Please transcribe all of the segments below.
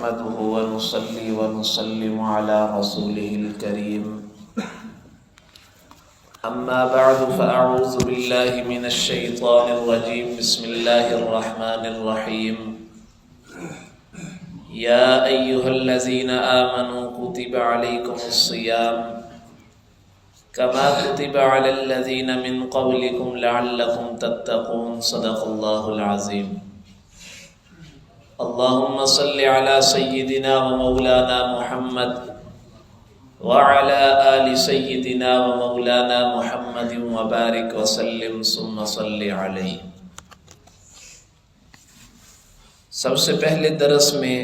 نحمده ونصلي ونسلم على رسوله الكريم أما بعد فأعوذ بالله من الشيطان الرجيم بسم الله الرحمن الرحيم يا أيها الذين آمنوا كتب عليكم الصيام كما كتب على الذين من قبلكم لعلكم تتقون صدق الله العظيم اللهم صل على سيدنا ومولانا محمد وعلى آل سيدنا ومولانا محمد وبارك وسلم ثم صل عليه۔ سب سے پہلے درس میں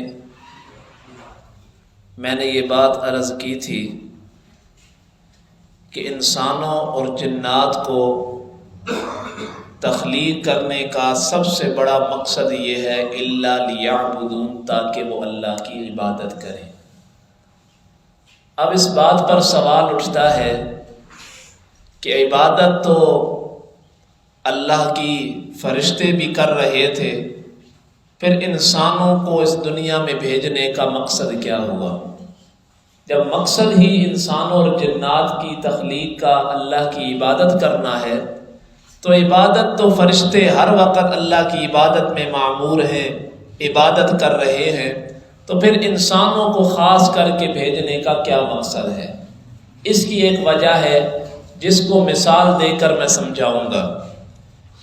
نے یہ بات عرض کی تھی کہ انسانوں اور جنات کو تخلیق کرنے کا سب سے بڑا مقصد یہ ہے الا لیعبدون، تاکہ وہ اللہ کی عبادت کریں۔ اب اس بات پر سوال اٹھتا ہے کہ عبادت تو اللہ کی فرشتے بھی کر رہے تھے، پھر انسانوں کو اس دنیا میں بھیجنے کا مقصد کیا ہوا؟ جب مقصد ہی انسانوں اور جنات کی تخلیق کا اللہ کی عبادت کرنا ہے تو عبادت تو فرشتے ہر وقت اللہ کی عبادت میں معمور ہیں، عبادت کر رہے ہیں، تو پھر انسانوں کو خاص کر کے بھیجنے کا کیا مقصد ہے؟ اس کی ایک وجہ ہے جس کو مثال دے کر میں سمجھاؤں گا۔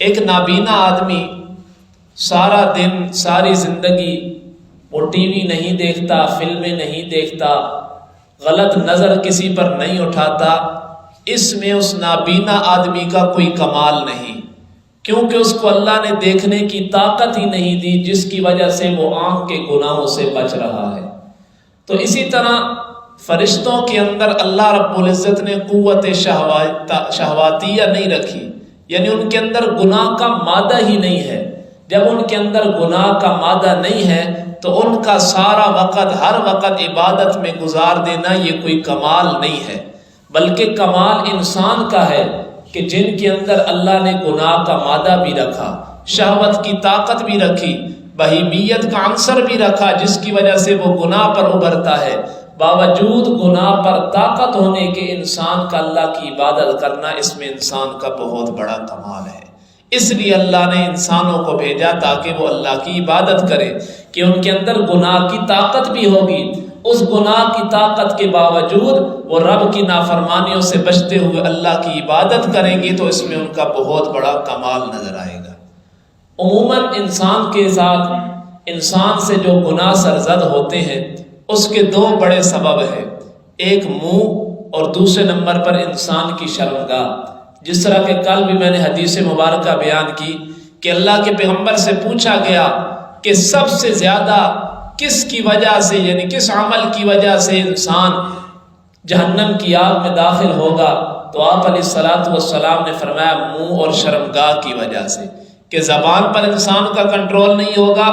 ایک نابینا آدمی سارا دن ساری زندگی وہ ٹی وی نہیں دیکھتا، فلمیں نہیں دیکھتا، غلط نظر کسی پر نہیں اٹھاتا، اس میں اس نابینا آدمی کا کوئی کمال نہیں، کیونکہ اس کو اللہ نے دیکھنے کی طاقت ہی نہیں دی، جس کی وجہ سے وہ آنکھ کے گناہوں سے بچ رہا ہے۔ تو اسی طرح فرشتوں کے اندر اللہ رب العزت نے قوت شہواتیہ نہیں رکھی، یعنی ان کے اندر گناہ کا مادہ ہی نہیں ہے۔ جب ان کے اندر گناہ کا مادہ نہیں ہے تو ان کا سارا وقت ہر وقت عبادت میں گزار دینا یہ کوئی کمال نہیں ہے، بلکہ کمال انسان کا ہے کہ جن کے اندر اللہ نے گناہ کا مادہ بھی رکھا، شہوت کی طاقت بھی رکھی، بہیمیت کا عنصر بھی رکھا، جس کی وجہ سے وہ گناہ پر ابھرتا ہے۔ باوجود گناہ پر طاقت ہونے کے انسان کا اللہ کی عبادت کرنا، اس میں انسان کا بہت بڑا کمال ہے۔ اس لیے اللہ نے انسانوں کو بھیجا تاکہ وہ اللہ کی عبادت کرے، کہ ان کے اندر گناہ کی طاقت بھی ہوگی، اس گناہ کی طاقت کے باوجود وہ رب کی نافرمانیوں سے بچتے ہوئے اللہ کی عبادت کریں گے، تو اس میں ان کا بہت بڑا کمال نظر آئے گا۔ عموماً انسان کے ساتھ انسان سے جو گناہ سرزد ہوتے ہیں اس کے دو بڑے سبب ہیں، ایک منہ اور دوسرے نمبر پر انسان کی شرمگاہ۔ جس طرح کہ کل بھی میں نے حدیث مبارکہ بیان کی کہ اللہ کے پیغمبر سے پوچھا گیا کہ سب سے زیادہ کس کی وجہ سے، یعنی کس عمل کی وجہ سے انسان جہنم کی آگ میں داخل ہوگا، تو آپ علیہ الصلاۃ والسلام نے فرمایا منہ اور شرمگاہ کی وجہ سے، کہ زبان پر انسان کا کنٹرول نہیں ہوگا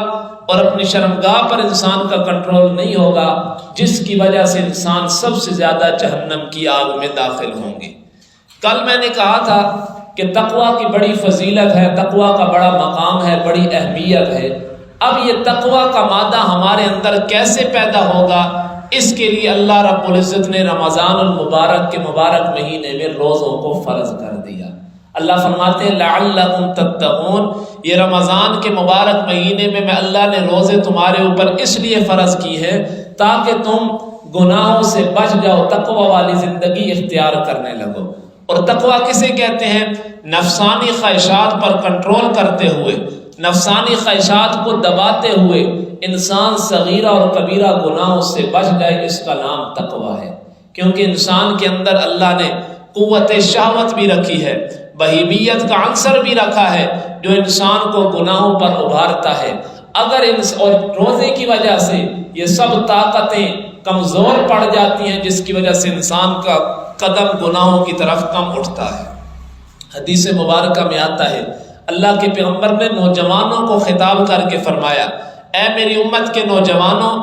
اور اپنی شرمگاہ پر انسان کا کنٹرول نہیں ہوگا، جس کی وجہ سے انسان سب سے زیادہ جہنم کی آگ میں داخل ہوں گے۔ کل میں نے کہا تھا کہ تقویٰ کی بڑی فضیلت ہے، تقویٰ کا بڑا مقام ہے، بڑی اہمیت ہے۔ اب یہ تقویٰ کا مادہ ہمارے اندر کیسے پیدا ہوگا؟ اس کے لیے اللہ رب العزت نے رمضان المبارک کے مبارک مہینے میں روزوں کو فرض کر دیا۔ اللہ فرماتے ہیں لعلکم تتقون، یہ رمضان کے مبارک مہینے میں اللہ نے روزے تمہارے اوپر اس لیے فرض کی ہے تاکہ تم گناہوں سے بچ جاؤ، تقویٰ والی زندگی اختیار کرنے لگو۔ اور تقویٰ کسے کہتے ہیں؟ نفسانی خواہشات پر کنٹرول کرتے ہوئے، نفسانی خواہشات کو دباتے ہوئے انسان صغیرہ اور کبیرہ گناہوں سے بچ جائے، اس کا نام تقویٰ ہے۔ کیونکہ انسان کے اندر اللہ نے قوت شہوت بھی رکھی ہے، بہیمیت کا عنصر بھی رکھا ہے، جو انسان کو گناہوں پر ابھارتا ہے۔ اگر اور روزے کی وجہ سے یہ سب طاقتیں کمزور پڑ جاتی ہیں، جس کی وجہ سے انسان کا قدم گناہوں کی طرف کم اٹھتا ہے۔ حدیث مبارکہ میں آتا ہے اللہ کے پیغمبر نے نوجوانوں کو خطاب کر کے فرمایا، اے میری امت کے نوجوانوں،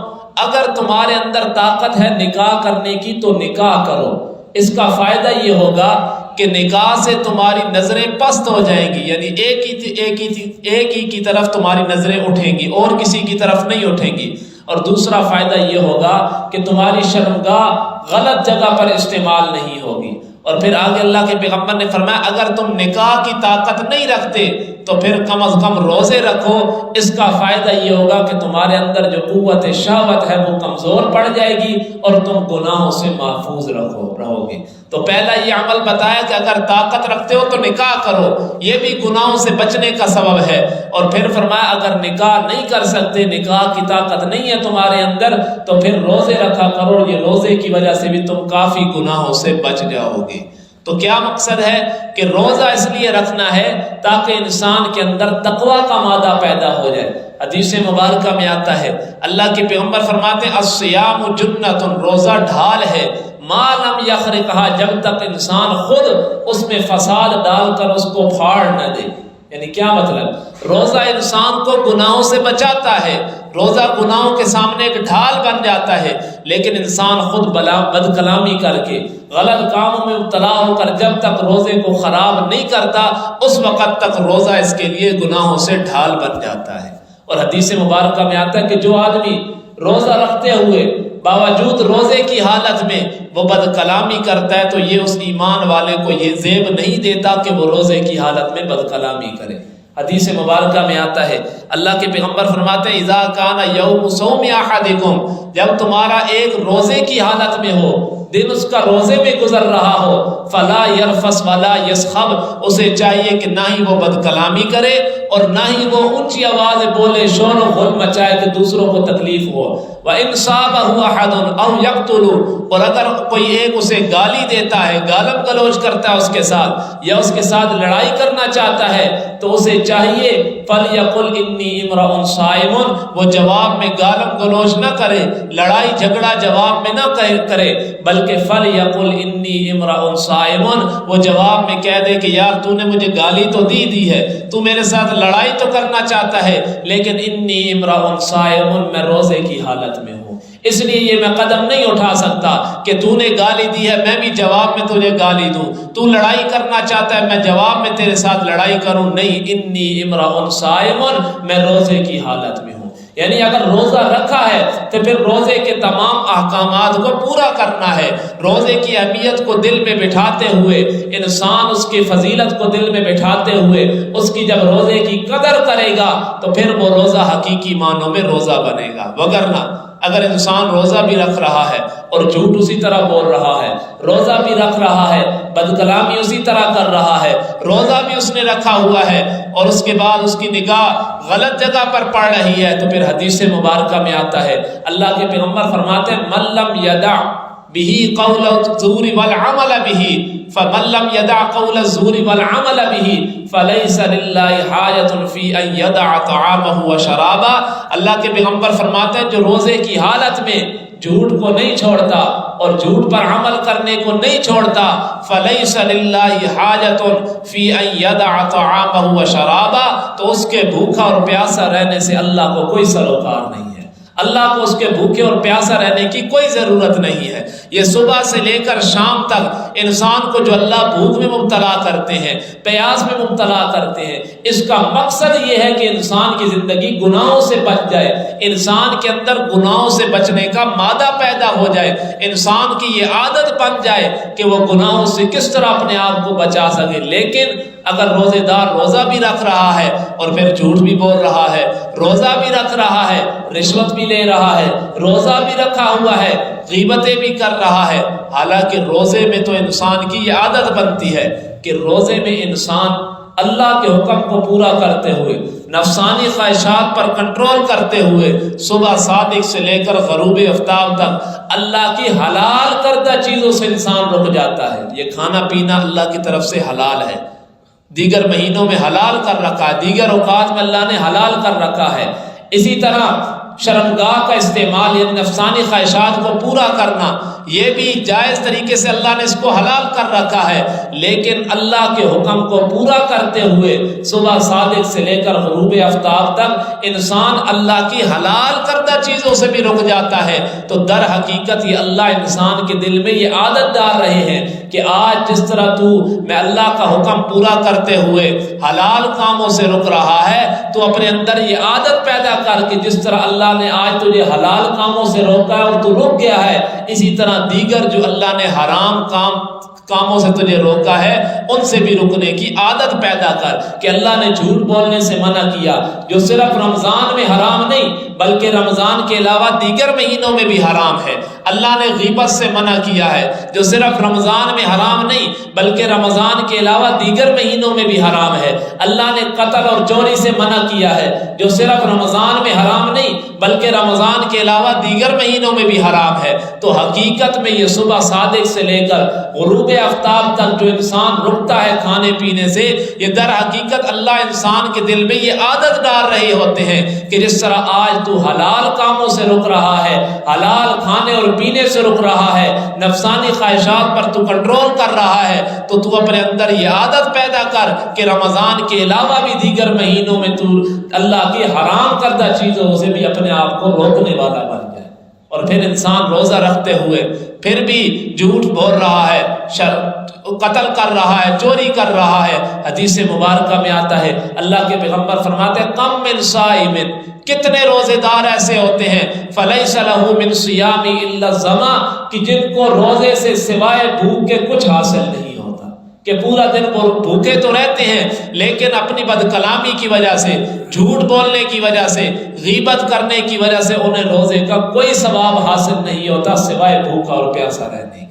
اگر تمہارے اندر طاقت ہے نکاح کرنے کی تو نکاح کرو۔ اس کا فائدہ یہ ہوگا کہ نکاح سے تمہاری نظریں پست ہو جائیں گی، یعنی ایک ہی کی طرف تمہاری نظریں اٹھیں گی اور کسی کی طرف نہیں اٹھیں گی، اور دوسرا فائدہ یہ ہوگا کہ تمہاری شرمگاہ غلط جگہ پر استعمال نہیں ہوگی۔ اور پھر آگے اللہ کے پیغمبر نے فرمایا اگر تم نکاح کی طاقت نہیں رکھتے تو پھر کم از کم روزے رکھو، اس کا فائدہ یہ ہوگا کہ تمہارے اندر جو قوت شہوت ہے وہ کمزور پڑ جائے گی اور تم گناہوں سے محفوظ رہو گے۔ تو پہلا یہ عمل بتایا کہ اگر طاقت رکھتے ہو تو نکاح کرو، یہ بھی گناہوں سے بچنے کا سبب ہے۔ اور پھر فرمایا اگر نکاح نہیں کر سکتے، نکاح کی طاقت نہیں ہے تمہارے اندر، تو پھر روزے رکھا کرو، یہ روزے کی وجہ سے بھی تم کافی گناہوں سے بچ جاؤ گے۔ تو کیا مقصد ہے کہ روزہ اس لیے رکھنا ہے تاکہ انسان کے اندر تقوی کا مادہ پیدا ہو جائے۔ حدیث مبارکہ میں آتا ہے اللہ کے پیغمبر فرماتے ہیں الصیام جنۃ، روزہ ڈھال ہے، ما لم یخرقھا، جب تک انسان خود اس میں فساد ڈال کر اس کو پھاڑ نہ دے۔ یعنی کیا مطلب؟ روزہ انسان کو گناہوں سے بچاتا ہے، روزہ گناہوں کے سامنے ایک ڈھال بن جاتا ہے، لیکن انسان خود بد کلامی کر کے غلط کاموں میں مبتلا ہو کر جب تک روزے کو خراب نہیں کرتا اس وقت تک روزہ اس کے لیے گناہوں سے ڈھال بن جاتا ہے۔ اور حدیث مبارکہ میں آتا ہے کہ جو آدمی روزہ رکھتے ہوئے باوجود روزے کی حالت میں وہ بد کلامی کرتا ہے تو یہ اس ایمان والے کو یہ زیب نہیں دیتا کہ وہ روزے کی حالت میں بد کلامی کرے۔ حدیث مبارکہ میں آتا ہے اللہ کے پیغمبر فرماتے ہیں اذا کان یوم صوم احدکم، جب تمہارا ایک روزے کی حالت میں ہو، دن اس کا روزے میں گزر رہا ہو، فلا یرفس ولا یسخب، اسے چاہیے کہ نہ ہی وہ بد کلامی کرے اور نہ ہی وہ اونچی آواز بولے، شور و غل مچائے کہ دوسروں کو تکلیف ہو۔ وَإِنْ صَابَهُ أَحَدٌ أَوْ يَقْتُلُ، اور اگر کوئی ایک اسے گالی دیتا ہے، گالم گلوچ کرتا ہے اس کے ساتھ یا اس کے ساتھ لڑائی کرنا چاہتا ہے تو اسے چاہیے فَلْيَقُلْ إِنِّي إِمْرَأٌ صَائِمٌ، وہ جواب میں گالم گلوچ نہ کرے، لڑائی جھگڑا جواب میں نہ کرے، بلکہ فَلْيَقُلْ إِنِّي إِمْرَأٌ صَائِمٌ، وہ جواب میں کہہ دے کہ یار تو نے مجھے گالی تو دی ہے، تو میرے ساتھ لڑائی تو کرنا چاہتا ہے، لیکن انی امرؤ صائم، میں روزے کی حالت میں ہوں، اس لیے یہ میں قدم نہیں اٹھا سکتا کہ تو نے گالی دی ہے میں بھی جواب میں تجھے گالی دوں، تو لڑائی کرنا چاہتا ہے میں جواب میں تیرے ساتھ لڑائی کروں، نہیں، انی امرؤ صائم، میں روزے کی حالت میں ہوں۔ یعنی اگر روزہ رکھا ہے تو پھر روزے کے تمام احکامات کو پورا کرنا ہے۔ روزے کی اہمیت کو دل میں بٹھاتے ہوئے انسان اس کی فضیلت کو دل میں بٹھاتے ہوئے اس کی جب روزے کی قدر کرے گا تو پھر وہ روزہ حقیقی معنوں میں روزہ بنے گا۔ وگرنہ اگر انسان روزہ بھی رکھ رہا ہے اور جھوٹ اسی طرح بول رہا ہے، روزہ بھی رکھ رہا ہے بد کلامی اسی طرح کر رہا ہے، روزہ بھی اس نے رکھا ہوا ہے اور اس کے بعد اس کی نگاہ غلط جگہ پر پڑ رہی ہے، تو پھر حدیث مبارکہ میں آتا ہے اللہ کے پیغمبر فرماتے ہیں من لم یدع به قول الزور والعمل به فمن لم يدع قول الزور والعمل به فليس لله حاجة في ان يدع طعامه وشرابه۔ اللہ کے پیغمبر فرماتے ہیں جو روزے کی حالت میں جھوٹ کو نہیں چھوڑتا اور جھوٹ پر عمل کرنے کو نہیں چھوڑتا، فلیس للہ حاجۃ فی ان یدع طعامہ وشرابہ، تو اس کے بھوکا اور پیاسا رہنے سے اللہ کو کوئی سروکار نہیں ہے، اللہ کو اس کے بھوکے اور پیاسا رہنے کی کوئی ضرورت نہیں ہے۔ یہ صبح سے لے کر شام تک انسان کو جو اللہ بھوک میں مبتلا کرتے ہیں، پیاس میں مبتلا کرتے ہیں، اس کا مقصد یہ ہے کہ انسان کی زندگی گناہوں سے بچ جائے، انسان کے اندر گناہوں سے بچنے کا مادہ پیدا ہو جائے، انسان کی یہ عادت بن جائے کہ وہ گناہوں سے کس طرح اپنے آپ کو بچا سکے۔ لیکن اگر روزے دار روزہ بھی رکھ رہا ہے اور پھر جھوٹ بھی بول رہا ہے، روزہ بھی رکھ رہا ہے رشوت بھی لے رہا ہے، روزہ بھی رکھا ہوا ہے غیبتیں بھی کر رہا ہے، حالانکہ روزے میں تو انسان کی یہ عادت بنتی ہے کہ روزے میں انسان اللہ کے حکم کو پورا کرتے ہوئے، نفسانی خواہشات پر کنٹرول کرتے ہوئے، صبح صادق سے لے کر غروب آفتاب تک اللہ کی حلال کردہ چیزوں سے انسان رک جاتا ہے۔ یہ کھانا پینا اللہ کی طرف سے حلال ہے، دیگر مہینوں میں حلال کر رکھا ہے، دیگر اوقات میں اللہ نے حلال کر رکھا ہے۔ اسی طرح شرمگاہ کا استعمال، یعنی نفسانی خواہشات کو پورا کرنا، یہ بھی جائز طریقے سے اللہ نے اس کو حلال کر رکھا ہے، لیکن اللہ کے حکم کو پورا کرتے ہوئے صبح صادق سے لے کر غروب آفتاب تک انسان اللہ کی حلال کردہ چیزوں سے بھی رک جاتا ہے، تو در حقیقت یہ اللہ انسان کے دل میں یہ عادت ڈال رہے ہیں کہ آج جس طرح تو میں اللہ کا حکم پورا کرتے ہوئے حلال کاموں سے رک رہا ہے، تو اپنے اندر یہ عادت پیدا کر کے جس طرح اللہ نے آج تجھے حلال کاموں سے روکا ہے اور تو رک گیا ہے، اسی طرح دیگر جو اللہ نے حرام کاموں سے تجھے روکا ہے ان سے بھی رکنے کی عادت پیدا کر۔ کہ اللہ نے جھوٹ بولنے سے منع کیا جو صرف رمضان میں حرام نہیں بلکہ رمضان کے علاوہ دیگر مہینوں میں بھی حرام ہے۔ اللہ نے غیبت سے منع کیا ہے جو صرف رمضان میں حرام نہیں بلکہ رمضان کے علاوہ دیگر مہینوں میں بھی حرام ہے۔ اللہ نے قتل اور چوری سے منع کیا ہے جو صرف رمضان میں حرام نہیں بلکہ رمضان کے علاوہ دیگر مہینوں میں بھی حرام ہے۔ تو حقیقت میں یہ صبح صادق سے لے کر غروب آفتاب تک جو انسان رکتا ہے کھانے پینے سے، یہ در حقیقت اللہ انسان کے دل میں یہ عادت ڈال رہے ہوتے ہیں کہ جس طرح آج تو حلال کاموں سے رک رہا ہے، حلال کھانے اور پینے سے رک رہا ہے، نفسانی خواہشات پر تو کنٹرول کر رہا ہے، تو اپنے اندر یہ عادت پیدا کر کہ رمضان کے علاوہ بھی دیگر مہینوں میں تو اللہ کی حرام کردہ چیزوں سے بھی اپنے آپ کو روکنے والا بن جائے۔ اور پھر انسان روزہ رکھتے ہوئے پھر بھی جھوٹ بول رہا ہے، قتل کر رہا ہے، چوری کر رہا ہے۔ حدیث مبارکہ میں آتا ہے، اللہ کے پیغمبر فرماتے ہیں کم من صائم، کتنے روزے دار ایسے ہوتے ہیں فلیس لہ من صیام الا الظما، کہ جن کو روزے سے سوائے بھوک کے کچھ حاصل نہیں ہوتا، کہ پورا دن وہ بھوکے تو رہتے ہیں لیکن اپنی بد کلامی کی وجہ سے، جھوٹ بولنے کی وجہ سے، غیبت کرنے کی وجہ سے انہیں روزے کا کوئی ثواب حاصل نہیں ہوتا سوائے بھوکا اور پیاسا رہنے کے۔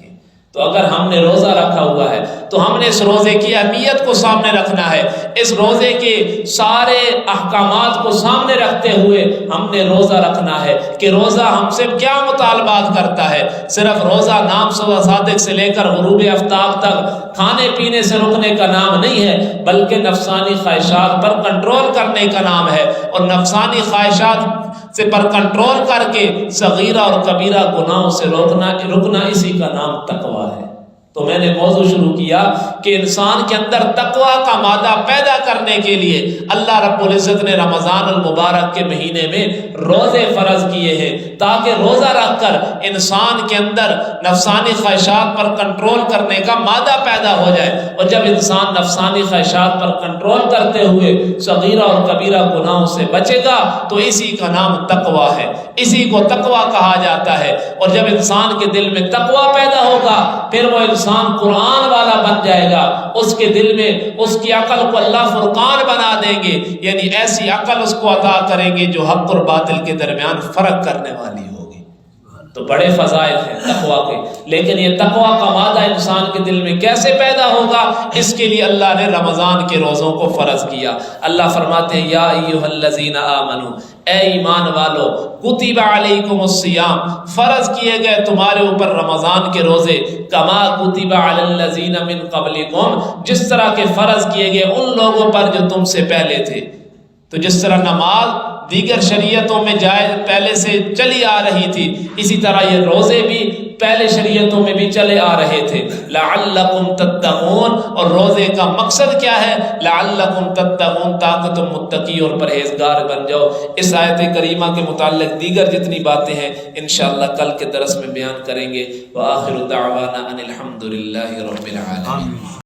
تو اگر ہم نے روزہ رکھا ہوا ہے تو ہم نے اس روزے کی اہمیت کو سامنے رکھنا ہے، اس روزے کے سارے احکامات کو سامنے رکھتے ہوئے ہم نے روزہ رکھنا ہے کہ روزہ ہم سے کیا مطالبات کرتا ہے۔ صرف روزہ نام صبح صادق سے لے کر غروب آفتاب تک کھانے پینے سے رکنے کا نام نہیں ہے، بلکہ نفسانی خواہشات پر کنٹرول کرنے کا نام ہے، اور نفسانی خواہشات سے پر کنٹرول کر کے صغیرہ اور کبیرہ گناہوں سے رکنا اسی کا نام تقویٰ ہے۔ تو میں نے موضوع شروع کیا کہ انسان کے اندر تقویٰ کا مادہ پیدا کرنے کے لیے اللہ رب العزت نے رمضان المبارک کے مہینے میں روزے فرض کیے ہیں، تاکہ روزہ رکھ کر انسان کے اندر نفسانی خواہشات پر کنٹرول کرنے کا مادہ پیدا ہو جائے۔ اور جب انسان نفسانی خواہشات پر کنٹرول کرتے ہوئے صغیرہ اور کبیرہ گناہوں سے بچے گا تو اسی کا نام تقویٰ ہے، اسی کو تقویٰ کہا جاتا ہے۔ اور جب انسان کے دل میں تقویٰ پیدا ہوگا پھر وہ انسان قرآن والا بن جائے گا، اس کے دل میں اس کی عقل کو اللہ فرقان بنا دیں گے، یعنی ایسی عقل اس کو عطا کریں گے جو حق اور باطل کے درمیان فرق کرنے والی ہوگی۔ تو بڑے فضائل ہیں تقویٰ کے، لیکن یہ تقویٰ کا مادہ انسان کے دل میں کیسے پیدا ہوگا؟ اس کے لیے اللہ نے رمضان کے روزوں کو فرض کیا۔ اللہ فرماتے ہیں یا ایھا الذین آمنو، اے ایمان والو، کتب علیکم الصیام، فرض کیے گئے تمہارے اوپر رمضان کے روزے، کما کتب علی الذین من قبلکم، جس طرح کے فرض کیے گئے ان لوگوں پر جو تم سے پہلے تھے۔ تو جس طرح نماز دیگر شریعتوں میں جائز پہلے سے چلی آ رہی تھی، اسی طرح یہ روزے بھی پہلے شریعتوں میں بھی چلے آ رہے تھے۔ لعلکم تتقون، اور روزے کا مقصد کیا ہے؟ لعلکم تتقون، تاکہ تم متقی اور پرہیزگار بن جاؤ۔ اس آیت کریمہ کے متعلق دیگر جتنی باتیں ہیں انشاءاللہ کل کے درس میں بیان کریں گے۔ وآخر دعوانا ان الحمد للہ رب العالمین۔